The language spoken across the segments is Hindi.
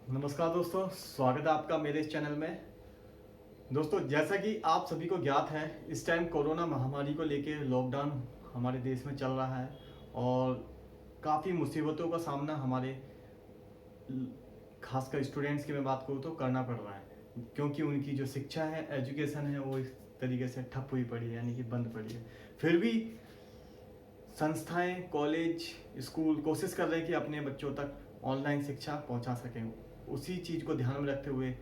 नमस्कार दोस्तों, स्वागत है आपका मेरे इस चैनल में। दोस्तों, जैसा कि आप सभी को ज्ञात है, इस टाइम कोरोना महामारी को लेके लॉकडाउन हमारे देश में चल रहा है और काफ़ी मुसीबतों का सामना हमारे खासकर स्टूडेंट्स की मैं बात करूँ तो करना पड़ रहा है, क्योंकि उनकी जो शिक्षा है, एजुकेशन है, वो इस तरीके से ठप हुई पड़ी है, यानी कि बंद पड़ी है। फिर भी संस्थाएं, कॉलेज, स्कूल कोशिश कर रहे हैं कि अपने बच्चों तक ऑनलाइन शिक्षा पहुंचा सकें। उसी चीज़ को ध्यान में रखते हुए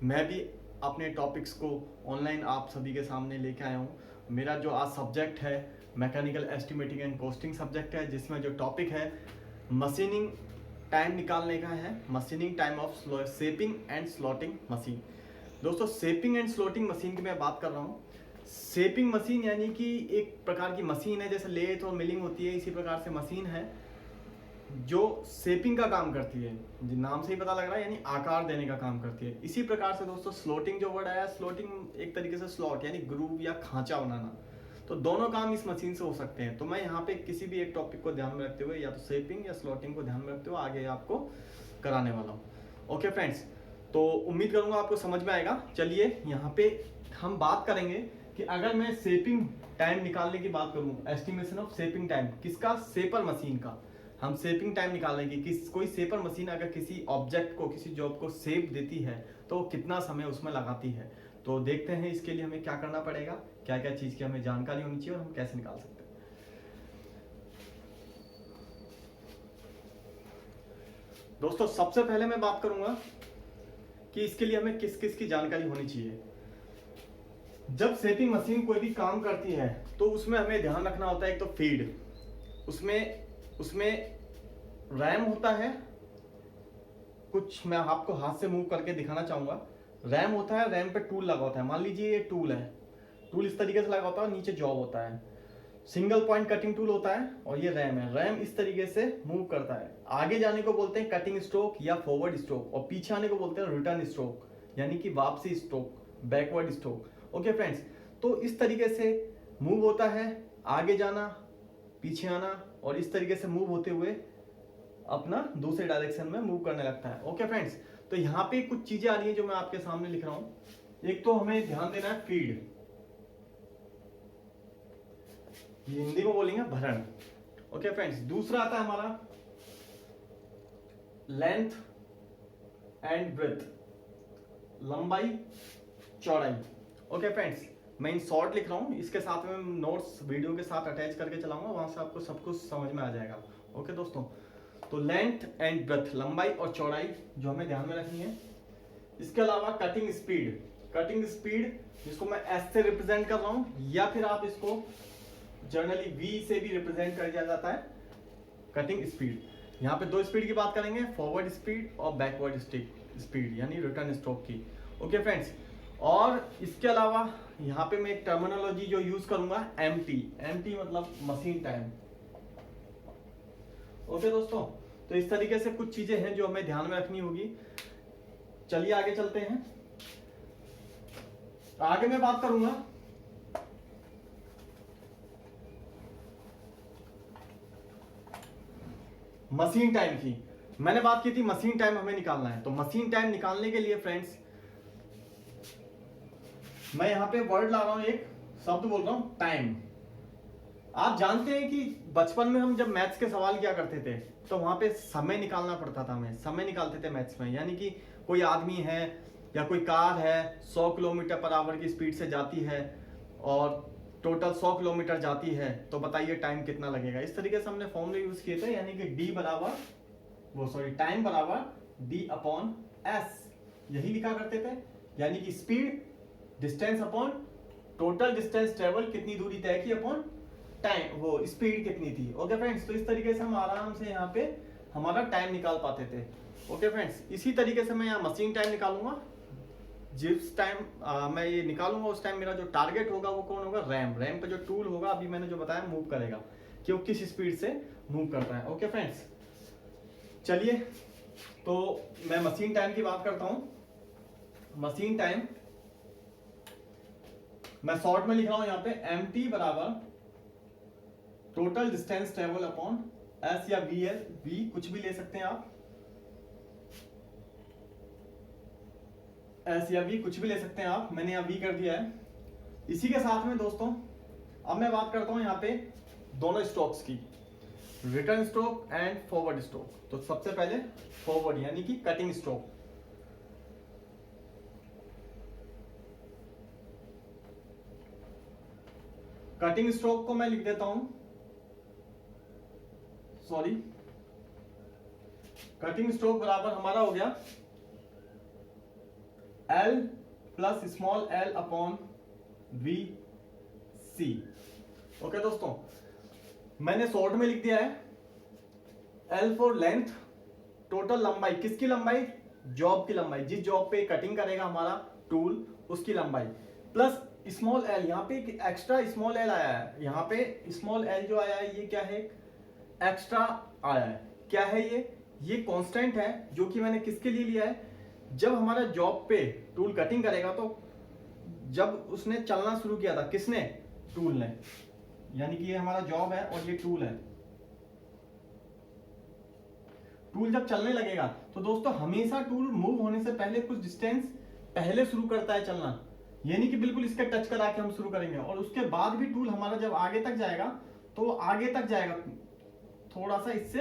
मैं भी अपने टॉपिक्स को ऑनलाइन आप सभी के सामने लेके आया हूँ। मेरा जो आज सब्जेक्ट है mechanical estimating and costing subject है, जिसमें जो टॉपिक है मशीनिंग टाइम निकालने का है, machining time of shaping and slotting machine. दोस्तों, शेपिंग एंड स्लॉटिंग मशीन की मैं बात कर रहा हूँ। शेपिंग मशीन यानी कि एक प्रकार की मशीन है, जैसे लेथ और मिलिंग होती है, इसी प्रकार से मशीन है जो शेपिंग का काम करती है। नाम से ही पता लग रहा है, यानी आकार देने का काम करती है। इसी प्रकार से दोस्तों स्लॉटिंग जो वर्ड आया, स्लॉटिंग एक तरीके से स्लॉट यानी ग्रूव या खांचा बनाना, तो दोनों काम इस मशीन से हो सकते हैं। तो मैं यहाँ पे किसी भी एक टॉपिक को ध्यान में रखते हुए, या तो शेपिंग या स्लॉटिंग को ध्यान में रखते हुए आगे आपको कराने वाला हूँ। ओके फ्रेंड्स, तो उम्मीद करूंगा आपको समझ में आएगा। चलिए यहाँ पे हम बात करेंगे कि अगर मैं शेपिंग टाइम निकालने की बात करूं, एस्टिमेशन ऑफ शेपिंग टाइम, किसका? शेपर मशीन का। हम शेपिंग टाइम निकालेंगे कि कोई शेपर मशीन अगर किसी ऑब्जेक्ट को, किसी जॉब को शेप देती है तो कितना समय उसमें लगाती है। तो देखते हैं इसके लिए हमें क्या करना पड़ेगा, क्या क्या चीज़ की हमें जानकारी होनी चाहिए और हम कैसे निकाल सकते हैं। दोस्तों, सबसे पहले मैं बात करूंगा कि इसके लिए हमें किस किस की जानकारी होनी चाहिए। जब शेपिंग मशीन कोई भी काम करती है तो उसमें हमें ध्यान रखना होता है, एक तो फीड, उसमें उसमें रैम होता है। कुछ मैं आपको हाथ से मूव करके दिखाना चाहूंगा। रैम होता है, रैम पे टूल लगा होता है। मान लीजिए ये टूल है, टूल इस तरीके से लगा होता है, नीचे जॉब होता है। सिंगल पॉइंट कटिंग टूल होता है और ये रैम है। रैम इस तरीके से मूव करता है। आगे जाने को बोलते हैं कटिंग स्ट्रोक या फॉरवर्ड स्ट्रोक, और पीछे आने को बोलते हैं रिटर्न स्ट्रोक, यानी कि वापसी stroke, backward stroke. Okay friends, तो इस तरीके से मूव होता है, आगे जाना, पीछे आना, और इस तरीके से मूव होते हुए अपना दूसरे डायरेक्शन में मूव करने लगता है। ओके फ्रेंड्स, तो यहाँ पे कुछ चीजें आ रही है जो मैं आपके सामने लिख रहा हूं। एक तो हमें ध्यान देना है फीड, हिंदी में बोलेंगे भरण। ओके फ्रेंड्स, दूसरा आता है हमारा लेंथ एंड ब्रेथ, लंबाई चौड़ाई। ओके फ्रेंड्स, मैं इन शॉर्ट लिख रहा हूं, इसके साथ में नोट्स वीडियो के साथ अटैच करके चलाऊंगा, वहां से आपको सब कुछ समझ में आ जाएगा। ओके दोस्तों, तो लेंथ एंड ब्रेथ, लंबाई और चौड़ाई जो हमें ध्यान में रखनी है। इसके अलावा कटिंग स्पीड, कटिंग स्पीड जिसको मैं एस से रिप्रेजेंट कर रहा हूं, या फिर आप इसको जनरली वी से भी रिप्रेजेंट कर दिया जाता है, कटिंग स्पीड। यहाँ पे दो स्पीड की बात करेंगे, फॉरवर्ड स्पीड और बैकवर्ड स्पीड, यानी रिटर्न स्ट्रोक की। ओके फ्रेंड्स, और इसके अलावा यहाँ पे मैं एक टर्मिनोलॉजी जो यूज करूंगा, एमटी। एमटी मतलब मशीन टाइम। ओके दोस्तों, तो इस तरीके से कुछ चीजें हैं जो हमें ध्यान में रखनी होगी। चलिए आगे चलते हैं। आगे मैं बात करूंगा मशीन टाइम की। मैंने बात की थी मशीन टाइम हमें निकालना है, तो मशीन टाइम निकालने के लिए फ्रेंड्स मैं यहां पे वर्ड ला रहा हूं, एक शब्द बोल रहा हूं, टाइम। आप जानते हैं कि बचपन में हम जब मैथ्स के सवाल किया करते थे तो वहां पे समय निकालना पड़ता था, हमें समय निकालते थे मैथ्स में। यानी कि कोई आदमी है या कोई कार है 100 किलोमीटर पर आवर की स्पीड से जाती है और टोटल 100 किलोमीटर जाती है, तो बताइए टाइम कितना लगेगा। इस तरीके से हमने फॉर्मूले यूज किए थे, यानी कि डी बराबर टाइम बराबर डी अपॉन एस, यही लिखा करते थे। यानी कि speed distance upon total distance travel, कितनी दूरी तय की अपॉन टाइम, वो स्पीड कितनी थी। ओके फ्रेंड्स, तो इस तरीके से हम आराम से यहाँ पे हमारा टाइम निकाल पाते थे। ओके फ्रेंड्स, इसी तरीके से मैं यहाँ मशीन टाइम निकालूंगा। जिस टाइम मैं ये निकालूंगा उस टाइम मेरा जो टारगेट होगा वो कौन होगा? रैम। रैम पे जो टूल होगा अभी मैंने जो बताया मूव करेगा कि वो किस स्पीड से मूव करता है। ओके फ्रेंड्स, चलिए तो मैं मशीन टाइम की बात करता हूं। मशीन टाइम मैं शॉर्ट में लिख रहा हूं यहाँ पे, एम टी बराबर total distance travel upon S, या वी एल, वी कुछ भी ले सकते हैं आप, एस या वी कुछ भी ले सकते हैं आप, मैंने यहाँ वी कर दिया है। इसी के साथ में दोस्तों अब मैं बात करता हूँ यहाँ पे दोनों स्ट्रोक्स की, return stroke and forward stroke. तो सबसे पहले फॉरवर्ड यानी कि कटिंग स्ट्रोक। कटिंग स्ट्रोक को मैं लिख देता हूं, सॉरी, कटिंग स्ट्रोक बराबर हमारा हो गया L plus small l upon V C. Okay दोस्तों, मैंने शॉर्ट में लिख दिया है L फॉर लेंथ, टोटल लंबाई, किसकी लंबाई, जॉब की लंबाई, जिस जॉब पे कटिंग करेगा हमारा टूल उसकी लंबाई, प्लस स्मॉल l, यहाँ पे एक्स्ट्रा स्मॉल l आया है, यहाँ पे स्मॉल l जो आया है ये क्या है, एक्स्ट्रा आया है। क्या है ये कांस्टेंट है जो कि मैंने किसके लिए लिया है, जब हमारा जॉब पे टूल कटिंग करेगा तो जब उसने चलना शुरू किया था, किसने, टूल ने, यानी कि ये हमारा जॉब है और ये टूल है। टूल जब चलने लगेगा तो दोस्तों हमेशा टूल मूव होने से पहले कुछ डिस्टेंस पहले शुरू करता है चलना, यानी कि बिल्कुल इसके टच करा के हम शुरू करेंगे, और उसके बाद भी टूल हमारा जब आगे तक जाएगा तो आगे तक जाएगा, थोड़ा सा इससे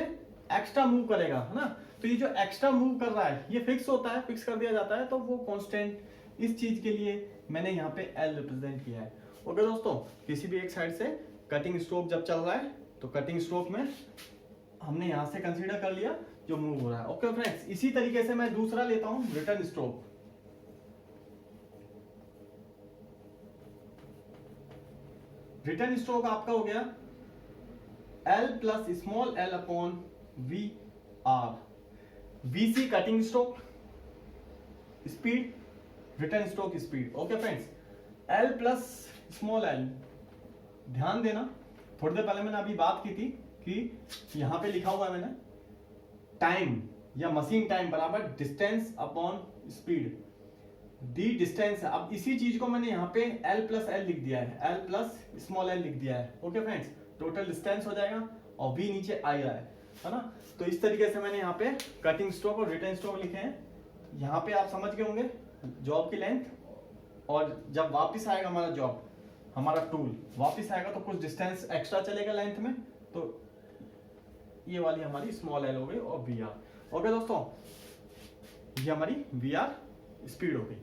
एक्स्ट्रा मूव करेगा, है ना। तो ये जो एक्स्ट्रा मूव कर रहा है ये फिक्स होता है, फिक्स कर दिया जाता है, तो वो कांस्टेंट, इस चीज के लिए मैंने यहाँ पे L रिप्रेजेंट किया है। ओके दोस्तों, किसी भी एक साइड से कटिंग स्ट्रोक जब चल रहा है तो कटिंग स्ट्रोक में हमने यहां से कंसीडर कर लिया जो मूव हो रहा है। ओके फ्रेंड्स, इसी तरीके से मैं दूसरा लेता हूं, रिटर्न स्ट्रोक। रिटर्न स्ट्रोक आपका हो गया L plus small l upon V R. VC cutting stroke speed, return stroke speed. Okay friends, L plus small l, ध्यान देना, थोड़ी देर पहले मैंने अभी बात की थी कि यहां पे लिखा हुआ है मैंने टाइम या मशीन टाइम बराबर डिस्टेंस अपॉन स्पीड, दी डिस्टेंस है। अब इसी चीज को मैंने यहाँ पे L प्लस L लिख दिया है, L प्लस स्मॉल l लिख दिया है। ओके फ्रेंड्स, टोटल डिस्टेंस हो जाएगा और V नीचे आ रहा है ना। तो इस तरीके से मैंने यहाँ पे कटिंग स्ट्रोक और रिटर्न स्ट्रोक लिखे हैं। यहाँ पे आप समझ गए होंगे जॉब की लेंथ, और जब वापस आएगा हमारा जॉब, हमारा टूल वापस आएगा तो कुछ डिस्टेंस एक्स्ट्रा चलेगा लेंथ में, तो ये वाली हमारी स्मॉल l हो गई और वी आर। ओके दोस्तों, ये हमारी वी आर स्पीड हो गई।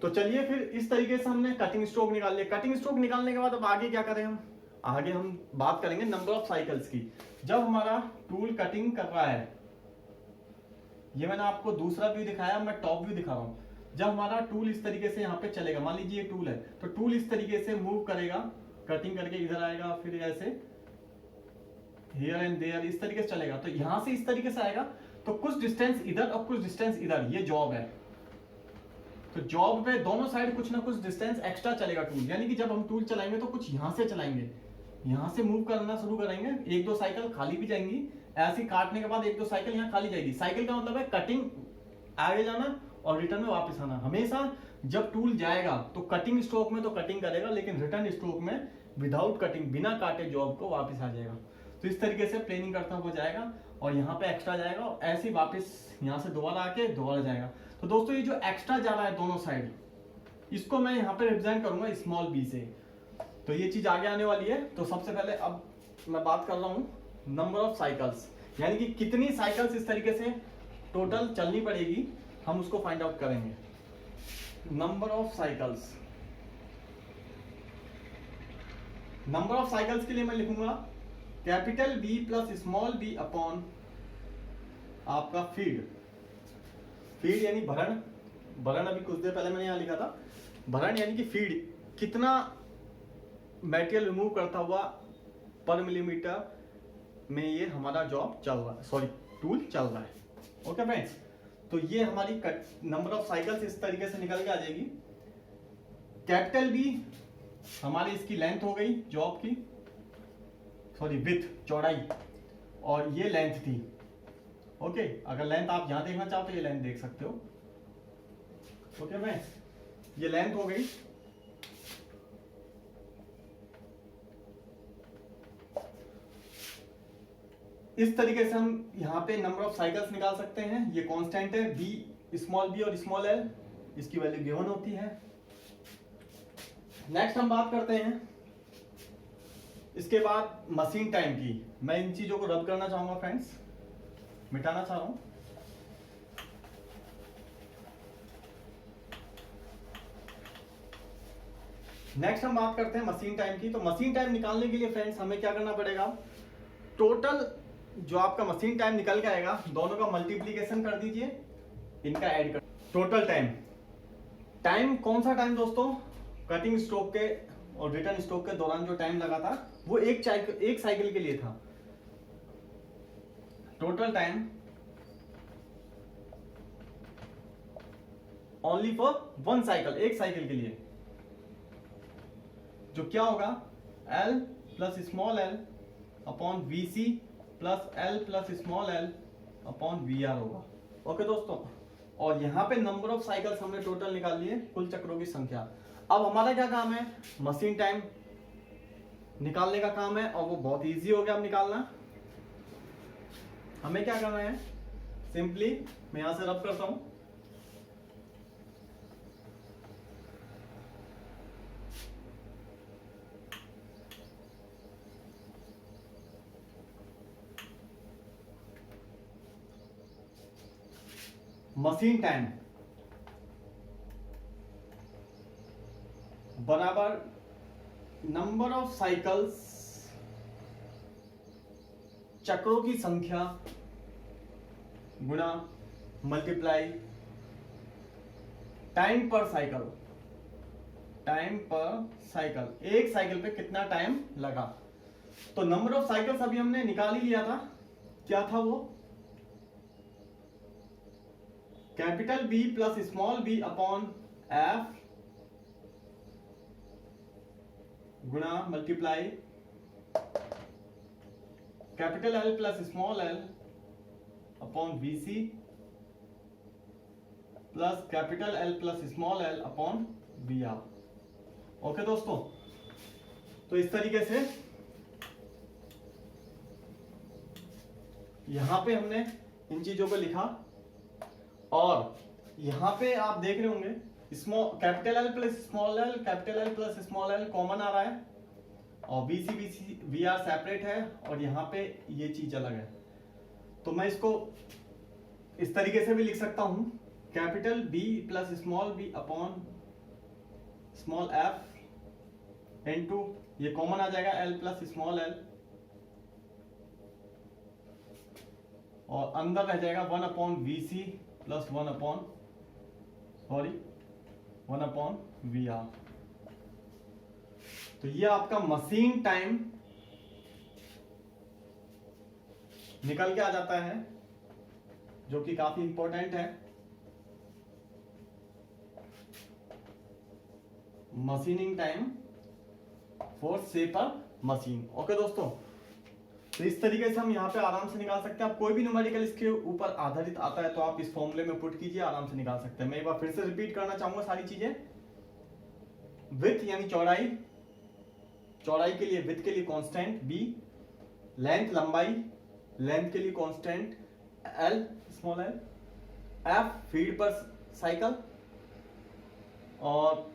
तो चलिए फिर इस तरीके से हमने कटिंग स्ट्रोक निकाल लिया। कटिंग स्ट्रोक निकालने के बाद अब आगे क्या करें हम, आगे हम बात करेंगे नंबर ऑफ साइकिल्स की। जब हमारा टूल कटिंग कर रहा है, ये मैंने आपको दूसरा व्यू दिखाया, मैं टॉप व्यू दिखा रहा हूं। जब हमारा टूल इस तरीके से यहाँ पे चलेगा, मान लीजिए ये टूल है, तो टूल इस तरीके से मूव करेगा, कटिंग करके इधर आएगा, फिर ऐसे हियर एंड देयर इस तरीके से चलेगा। तो यहां से इस तरीके से आएगा तो कुछ डिस्टेंस इधर और कुछ डिस्टेंस इधर, ये जॉब है। तो जॉब पे दोनों साइड कुछ ना कुछ डिस्टेंस एक्स्ट्रा चलेगा टूल, यानी कि जब हम टूल चलाएंगे तो कुछ यहां से चलाएंगे, यहां से मूव करना शुरू करेंगे, एक दो साइकिल खाली भी जाएंगी, ऐसे काटने के बाद एक दो साइकिल यहाँ खाली जाएगी। साइकिल का मतलब है कटिंग आगे जाना और रिटर्न में वापस आना। हमेशा जब टूल जाएगा तो कटिंग स्ट्रोक में तो कटिंग करेगा, लेकिन रिटर्न स्ट्रोक में विदाउट कटिंग, बिना काटे जॉब को वापस आ जाएगा। तो इस तरीके से प्लेनिंग करता हुआ जाएगा और यहाँ पे एक्स्ट्रा जाएगा और ऐसे वापस यहाँ से दोबारा आके दोबारा जाएगा। तो दोस्तों ये जो एक्स्ट्रा जा रहा है दोनों साइड, इसको मैं यहाँ पे रिप्रेजेंट करूंगा स्मॉल बी से। तो ये चीज आगे आने वाली है। तो सबसे पहले अब मैं बात कर रहा हूँ नंबर ऑफ साइकिल्स, यानी कि कितनी साइकिल्स इस तरीके से टोटल चलनी पड़ेगी, हम उसको फाइंड आउट करेंगे। Number of cycles, number of cycles के लिए मैं लिखूंगा capital B plus small B upon आपका फीड। फीड यानी भरण, भरण अभी कुछ देर पहले मैंने यहां लिखा था, भरण यानी कि फीड, कितना मटेरियल रिमूव करता हुआ पर मिलीमीटर में ये हमारा जॉब चल रहा है, सॉरी टूल चल रहा है। ओके फ्रेंड्स, तो ये हमारी नंबर ऑफ साइकिल्स इस तरीके से निकल के आ जाएगी। कैपिटल बी हमारी इसकी लेंथ हो गई जॉब की, सॉरी विथ, चौड़ाई, और ये लेंथ थी। ओके, अगर लेंथ आप यहां देखना चाहो तो ये लेंथ देख सकते हो। ओके फ्रेंड्स, ये लेंथ हो गई। इस तरीके से हम यहाँ पे नंबर ऑफ साइकिल्स निकाल सकते हैं। ये कांस्टेंट है बी, स्मॉल बी और स्मॉल एल, इसकी वैल्यू गिवन होती है। नेक्स्ट हम बात करते हैं इसके बाद मशीन टाइम की। मैं इन चीजों को रब करना चाहूंगा फ्रेंड्स, मिटाना चाह रहा हूं। नेक्स्ट हम बात करते हैं मशीन टाइम की। तो मशीन टाइम निकालने के लिए फ्रेंड्स हमें क्या करना पड़ेगा, टोटल जो आपका मशीन टाइम निकल के आएगा दोनों का मल्टीप्लीकेशन कर दीजिए, इनका ऐड कर। टोटल टाइम, टाइम कौन सा टाइम दोस्तों, कटिंग स्ट्रोक के और रिटर्न स्ट्रोक के दौरान जो टाइम लगा था वो एक साइकिल के लिए था। Total time only for one cycle, एक साइकिल के लिए, जो क्या होगा L plus small l upon VC plus L plus small l upon VR होगा। ओके दोस्तों, और यहां पे नंबर ऑफ साइकिल्स हमने टोटल निकाल लिए, कुल चक्रों की संख्या। अब हमारा क्या काम है, मशीन टाइम निकालने का काम है, और वो बहुत इजी हो गया अब निकालना। हमें क्या करना है, सिंपली मैं यहां से रब करता हूं। मशीन टाइम बराबर नंबर ऑफ साइकिल्स, चक्रों की संख्या गुना मल्टीप्लाई टाइम पर साइकिल। टाइम पर साइकिल, एक साइकिल पे कितना टाइम लगा। तो नंबर ऑफ साइकिल्स अभी हमने निकाल ही लिया था, क्या था वो, capital B plus small b upon F गुना multiply capital L plus small l upon VC plus capital L plus small l upon VR। Okay दोस्तों, तो इस तरीके से यहां पे हमने इन चीजों को लिखा, और यहां पे आप देख रहे होंगे small capital L plus small l, capital L plus small l common आ रहा है, और VC VR सेपरेट है, और यहां पे ये चीज अलग है। तो मैं इसको इस तरीके से भी लिख सकता हूं, capital B plus small b upon small f into ये कॉमन आ जाएगा L प्लस स्मॉल l, और अंदर रह जाएगा 1 upon VC plus 1 upon VR। तो ये आपका मशीन टाइम निकल के आ जाता है, जो कि काफी इंपॉर्टेंट है। Machining time for shaper machine. Okay दोस्तों, तो इस तरीके से हम यहाँ पे आराम से निकाल सकते हैं। आप कोई भी न्यूमेरिकल इसके ऊपर आधारित आता है तो आप इस फॉर्मूले में पुट कीजिए, आराम से निकाल सकते हैं। मैं एक बार फिर से रिपीट करना चाहूंगा सारी चीजें। विड्थ यानी चौड़ाई, चौड़ाई के लिए विड्थ के लिए कांस्टेंट B, लेंथ लंबाई, लेंथ के लिए constant L small l, F feed पर साइकिल, और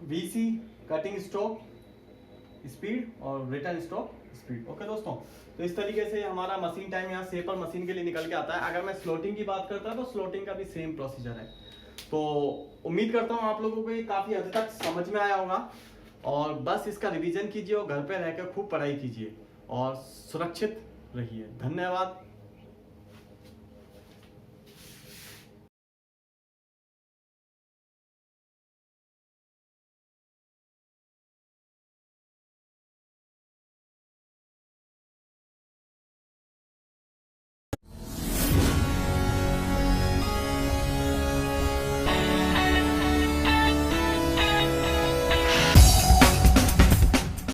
VC कटिंग स्ट्रोक स्पीड, और रिटर्न स्ट्रोक स्पीड। ओके दोस्तों, तो इस तरीके से हमारा मशीन टाइम यहाँ शेपर मशीन के लिए निकल के आता है। अगर मैं स्लॉटिंग की बात करता हूँ तो स्लॉटिंग का भी सेम प्रोसीजर है। तो उम्मीद करता हूँ आप लोगों को ये काफी हद तक समझ में आया होगा, और बस इसका रिवीजन कीजिए और घर पे रहकर खूब पढ़ाई कीजिए और सुरक्षित रहिए। धन्यवाद।